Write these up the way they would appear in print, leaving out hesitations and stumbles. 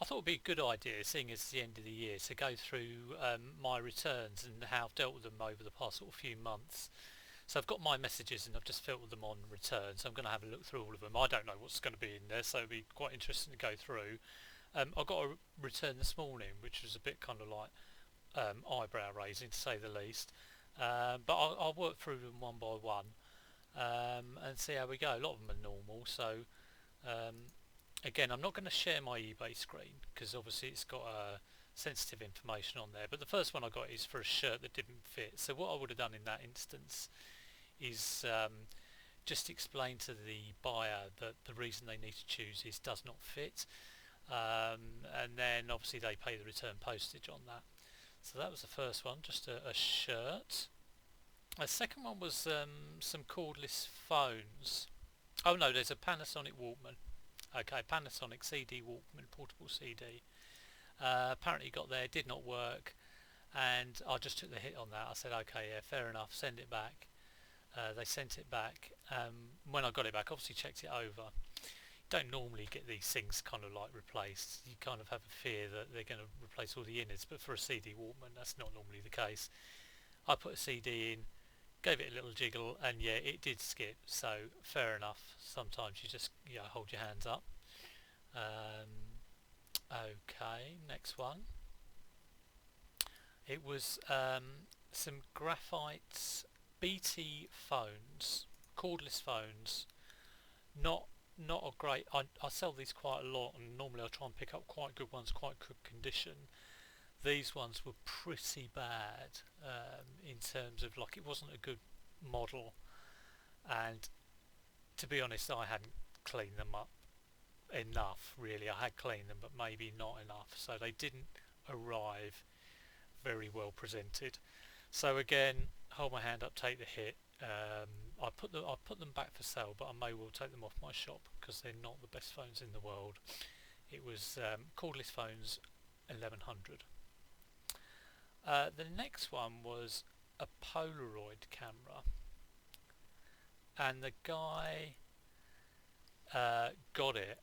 I thought it'd be a good idea, seeing as it's the end of the year, to go through my returns and how I've dealt with them over the past sort of few months. So I've got my messages and I've just filtered them on returns. I'm going to have a look through all of them. I don't know what's going to be in there, so it'll be quite interesting to go through. I got a return this morning, which was a bit kind of like eyebrow raising, to say the least. But I'll work through them one by one and see how we go. A lot of them are normal, so um, again, I'm not going to share my eBay screen because obviously it's got sensitive information on there. But the first one I got is for a shirt that didn't fit. So what I would have done in that instance is just explain to the buyer that the reason they need to choose is does not fit, and then obviously they pay the return postage on that. So that was the first one, just a shirt. The second one was some cordless phones. Oh no, there's a Panasonic Walkman. Okay, Panasonic CD Walkman, portable CD. Apparently got there, did not work, and I just took the hit on that. I said, okay, yeah, fair enough, send it back. They sent it back. When I got it back, obviously checked it over. Don't normally get these things kind of like replaced. You kind of have a fear that they're going to replace all the innards, but for a CD Walkman, that's not normally the case. I put a CD in, gave it a little jiggle, and yeah, it did skip. So fair enough. Sometimes you just hold your hands up. Um, okay, next one. It was some graphite BT phones, cordless phones. Not not a great. I sell these quite a lot, and normally I try and pick up quite good ones, quite good condition. These ones were pretty bad in terms of like it wasn't a good model, and to be honest, I hadn't cleaned them up enough. Really, I had cleaned them, but maybe not enough. So they didn't arrive very well presented. So again, hold my hand up, take the hit. I put them back for sale, but I may well take them off my shop because they're not the best phones in the world. It was cordless phones 1100. The next one was a Polaroid camera, and the guy got it.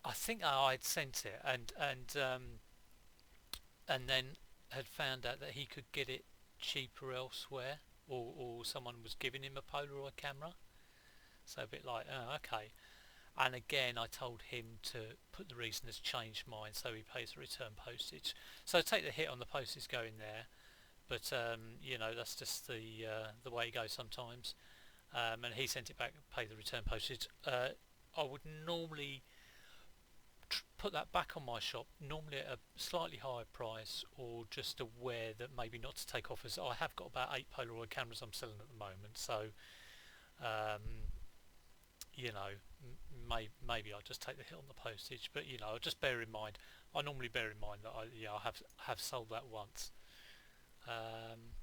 I think I'd sent it, and then had found out that he could get it cheaper elsewhere, or someone was giving him a Polaroid camera. So a bit like, oh, okay. And again, I told him to put the reason has changed mine, so he pays the return postage. So take the hit on the postage going there, but that's just the way it goes sometimes. And he sent it back, pay the return postage. I would normally put that back on my shop, normally at a slightly higher price, or just aware that maybe not to take offers. I have got about 8 Polaroid cameras I'm selling at the moment, so um, maybe I'll just take the hit on the postage. But I'll just bear in mind. I normally bear in mind that I have sold that once. Um,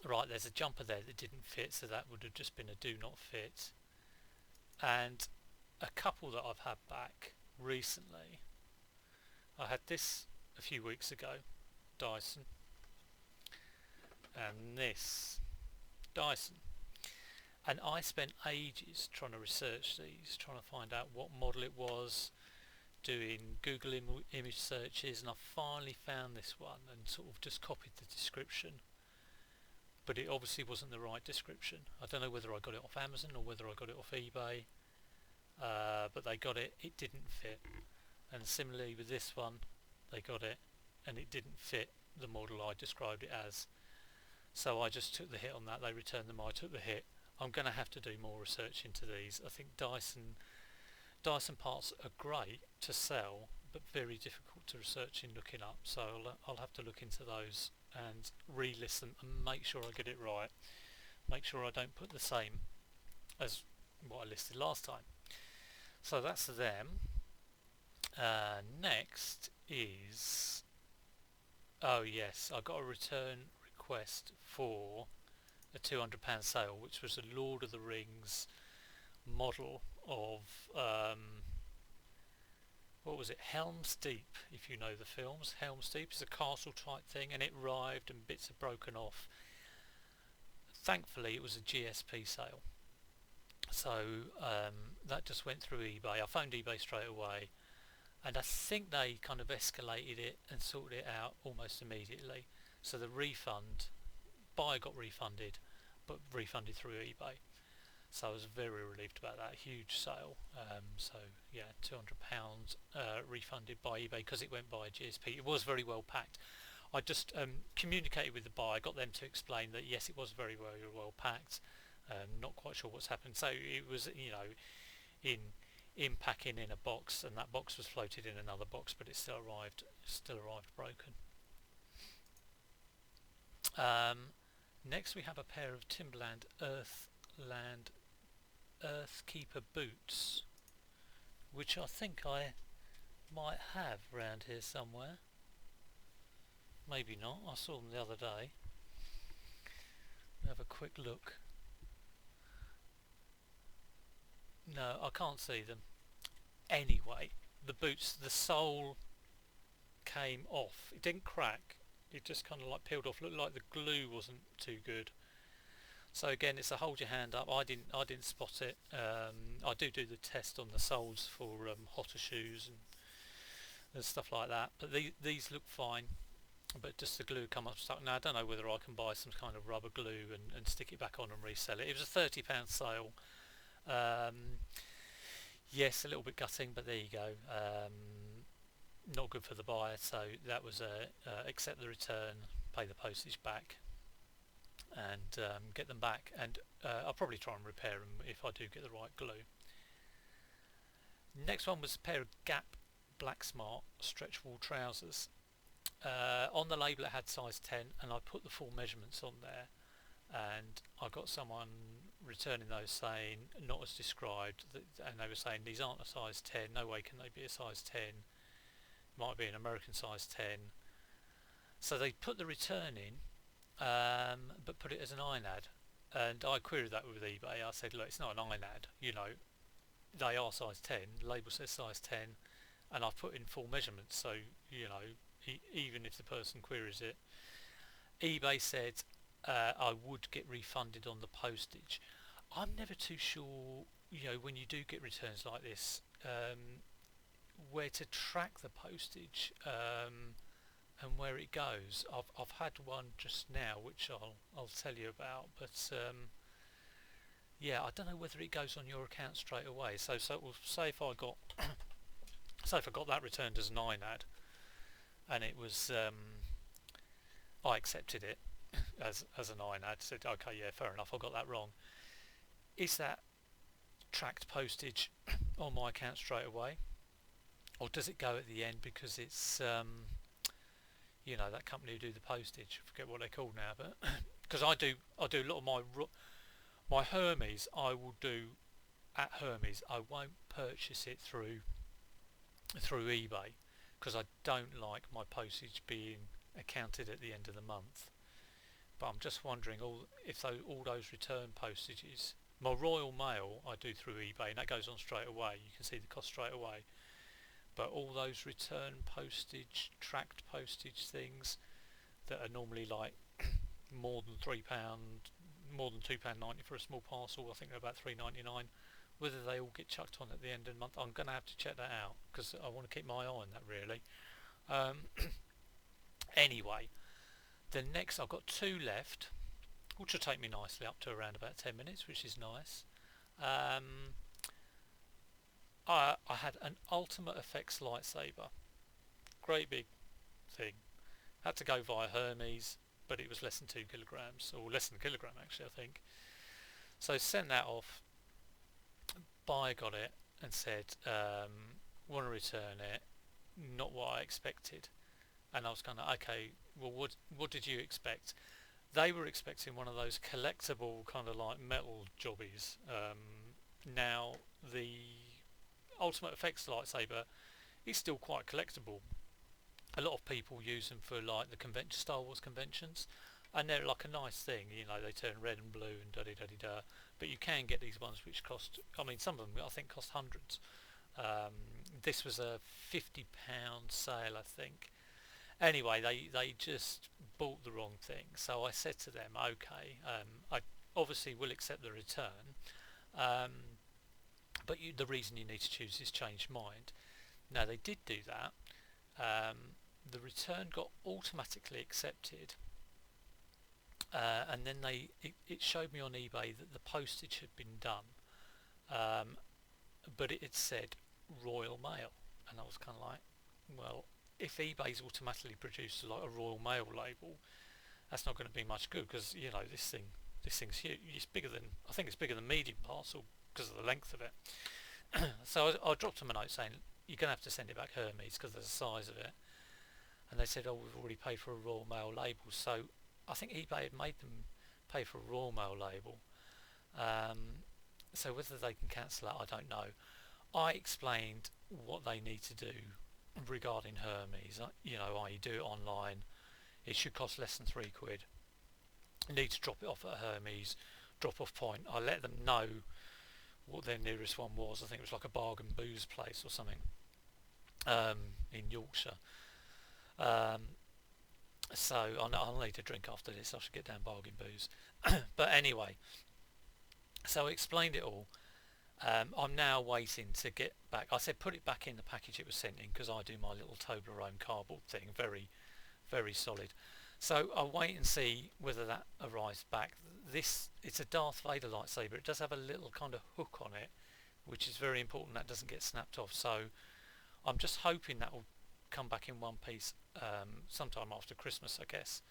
right, there's a jumper there that didn't fit, so that would have just been a do not fit. And a couple that I've had back recently. I had this a few weeks ago, Dyson, and this Dyson. And I spent ages trying to research these, trying to find out what model it was, doing Google image searches, and I finally found this one and sort of just copied the description. But it obviously wasn't the right description. I don't know whether I got it off Amazon or whether I got it off eBay, but they got it, it didn't fit. And similarly with this one, they got it and it didn't fit the model I described it as. So I just took the hit on that. They returned them, I took the hit. I'm going to have to do more research into these. I think Dyson parts are great to sell, but very difficult to research in looking up. So I'll have to look into those and re-listen and make sure I get it right. Make sure I don't put the same as what I listed last time. So that's them. Next is, oh yes, I got a return request for a £200 sale, which was a Lord of the Rings model of what was it, Helm's Deep, if you know the films. Helm's Deep is a castle type thing, and it arrived and bits are broken off. Thankfully it was a GSP sale, so that just went through eBay. I phoned eBay straight away, and I think they kind of escalated it and sorted it out almost immediately. So the buyer got refunded, but refunded through eBay. So I was very relieved about that. Huge sale. So yeah, £200 refunded by eBay because it went by GSP. It was very well packed. I just communicated with the buyer, got them to explain that yes, it was very well packed. Not quite sure what's happened. So it was, in packing in a box, and that box was floated in another box, but it still arrived broken. Next we have a pair of Timberland Earthkeeper boots, which I think I might have around here somewhere. Maybe not. I saw them the other day. Have a quick look. No, I can't see them. Anyway, the boots, the sole came off. It didn't crack. It just kind of like peeled off. Looked like the glue wasn't too good. So again, it's a hold your hand up. I didn't spot it. I do the test on the soles for hotter shoes and stuff like that. But these look fine. But just the glue come up stuck. Now I don't know whether I can buy some kind of rubber glue and stick it back on and resell it. It was a £30 sale. Yes, a little bit gutting, but there you go. Not good for the buyer, so that was accept the return, pay the postage back, and get them back. And I'll probably try and repair them if I do get the right glue. Next one was a pair of Gap Black Smart stretch wool trousers. On the label it had size 10, and I put the full measurements on there, and I got someone returning those saying not as described, and they were saying these aren't a size 10, no way can they be a size 10, might be an American size 10. So they put the return in, but put it as an INAD, and I queried that with eBay. I said, look, it's not an INAD, they are size 10, the label says size 10, and I've put in full measurements, so even if the person queries it. eBay said I would get refunded on the postage. I'm never too sure, when you do get returns like this, where to track the postage and where it goes. I've had one just now which I'll tell you about, but yeah, I don't know whether it goes on your account straight away. So we'll say if I got that returned as an INAD, and it was I accepted it as an INAD, said okay, yeah, fair enough, I got that wrong. Is that tracked postage on my account straight away, or does it go at the end because it's that company who do the postage? I forget what they're called now, but because I do a lot of my Hermes I will do at Hermes. I won't purchase it through eBay because I don't like my postage being accounted at the end of the month. But I'm just wondering if all those return postages, my Royal Mail I do through eBay, and that goes on straight away, you can see the cost straight away. But all those return postage, tracked postage things that are normally like more than £3, more than £2.90 for a small parcel, I think they're about £3.99, whether they all get chucked on at the end of the month, I'm going to have to check that out because I want to keep my eye on that really. Anyway, the next, I've got two left, which will take me nicely up to around about 10 minutes, which is nice. I had an Ultimate Effects lightsaber, great big thing, had to go via Hermes, but it was less than 2 kilograms, or less than a kilogram actually I think. So sent that off, buyer got it and said want to return it, not what I expected. And I was kind of, okay, well what did you expect? They were expecting one of those collectible kind of like metal jobbies. Now the Ultimate Effects lightsaber is still quite collectible. A lot of people use them for like the Star Wars conventions, and they're like a nice thing, they turn red and blue and da-di-da-di-da, but you can get these ones which cost, some of them I think cost hundreds. This was a £50 sale I think. Anyway, they just bought the wrong thing, so I said to them, okay, I obviously will accept the return, but the reason you need to choose is change mind. Now they did do that. The return got automatically accepted, and then it showed me on eBay that the postage had been done, um, but it had said Royal Mail, and I was kind of like, well, if eBay's automatically produced like a Royal Mail label, that's not going to be much good, because this thing's huge. It's bigger than, I think it's bigger than medium parcel because of the length of it. So I dropped them a note saying you're going to have to send it back Hermes because of the size of it, and they said, oh, we've already paid for a Royal Mail label. So I think eBay had made them pay for a Royal Mail label. So whether they can cancel that, I don't know. I explained what they need to do regarding Hermes. I do it online. It should cost less than £3. You need to drop it off at Hermes drop-off point. I let them know what their nearest one was. I think it was like a Bargain Booze place or something in Yorkshire. So I'll need a drink after this. I should get down Bargain Booze. But anyway, so I explained it all. I'm now waiting to get back. I said put it back in the package it was sent in, because I do my little Toblerone cardboard thing, very, very solid. So I'll wait and see whether that arrives back. It's a Darth Vader lightsaber. It does have a little kind of hook on it, which is very important that doesn't get snapped off. So I'm just hoping that will come back in one piece sometime after Christmas, I guess.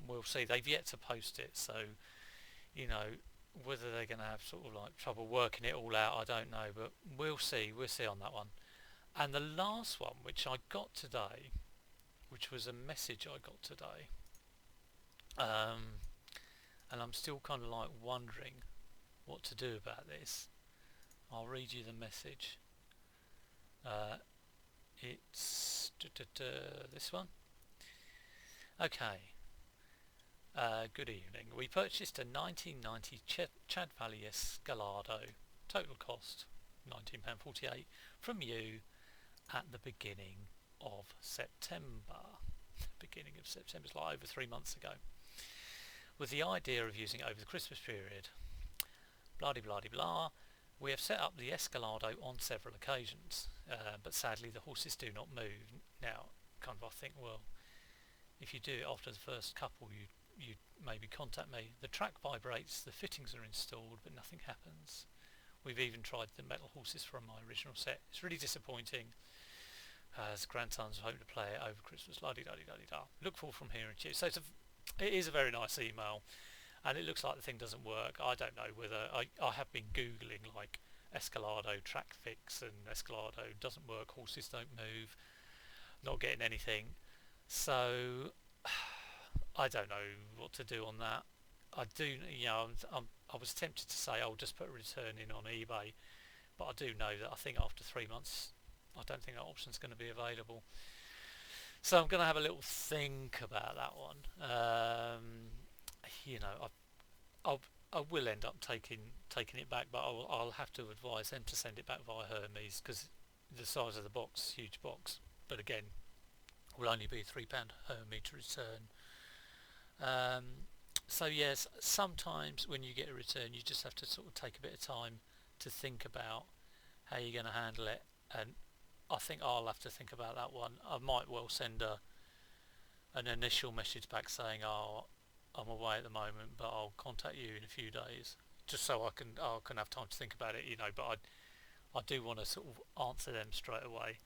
We'll see. They've yet to post it, so whether they're going to have sort of like trouble working it all out, I don't know, but we'll see on that one. And the last one, which I got today, which was a message I got today, and I'm still kind of like wondering what to do about this. I'll read you the message. It's this one. Okay. Good evening. We purchased a 1990 Chad Valley Escalado, total cost £19.48, from you at the beginning of September. Beginning of September, it's like over 3 months ago, with the idea of using it over the Christmas period. Blah de blah de blah. We have set up the Escalado on several occasions, but sadly the horses do not move. Now, kind of I think, well, if you do it after the first couple, you maybe contact me. The track vibrates, the fittings are installed, but nothing happens. We've even tried the metal horses from my original set. It's really disappointing, as grandsons hope to play it over Christmas. La-di-da-di-da-di-da. Look forward from hearing to you. So it is a very nice email, and it looks like the thing doesn't work. I don't know whether I have been googling like Escalado track fix, and Escalado doesn't work, horses don't move, not getting anything. So I don't know what to do on that. I do, I was tempted to say I'll just put a return in on eBay, but I do know that I think after 3 months, I don't think that option's going to be available. So I'm going to have a little think about that one. I will end up taking it back, but I'll have to advise them to send it back via Hermes, because the size of the box, huge box. But again, will only be £3 Hermes to return. So yes, sometimes when you get a return, you just have to sort of take a bit of time to think about how you're going to handle it, and I think I'll have to think about that one. I might well send an initial message back saying, oh, I'm away at the moment, but I'll contact you in a few days, just so I can have time to think about it, but I do want to sort of answer them straight away.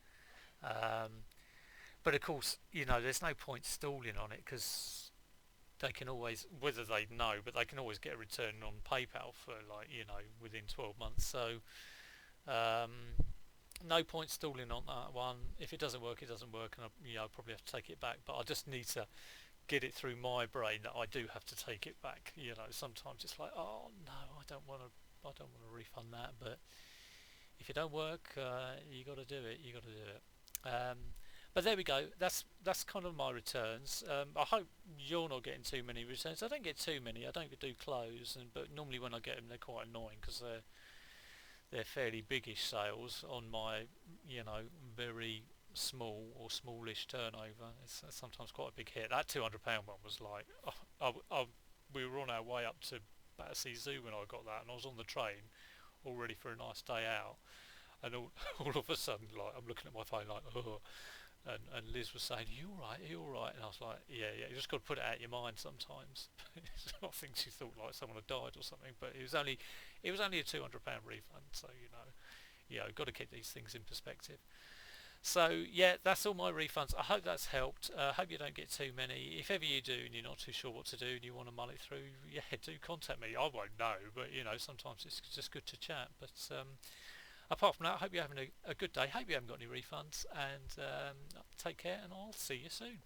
But of course, there's no point stalling on it, because they can always, whether they know, but they can always get a return on PayPal for within 12 months. So no point stalling on that one. If it doesn't work, it doesn't work, and I'll probably have to take it back. But I just need to get it through my brain that I do have to take it back. Sometimes it's like, oh no, I don't want to refund that. But if it don't work, you got to do it. But there we go. That's kind of my returns. I hope you're not getting too many returns. I don't get too many. I don't do clothes, but normally when I get them, they're quite annoying, because they're fairly biggish sales on my very small or smallish turnover. It's sometimes quite a big hit. That £200 one was like, we were on our way up to Battersea Zoo when I got that, and I was on the train. all ready for a nice day out, and all of a sudden, like, I'm looking at my phone like, oh, and Liz was saying, "Are you all right? Are you all right?" And I was like, "Yeah, yeah. You just got to put it out of your mind sometimes." I think she thought like someone had died or something, but it was only a £200 refund, so got to keep these things in perspective. So yeah, that's all my refunds. I hope that's helped. I hope you don't get too many. If ever you do and you're not too sure what to do and you want to mull it through, yeah, do contact me. I won't know, but sometimes it's just good to chat. But apart from that, I hope you're having a good day. Hope you haven't got any refunds, and take care, and I'll see you soon.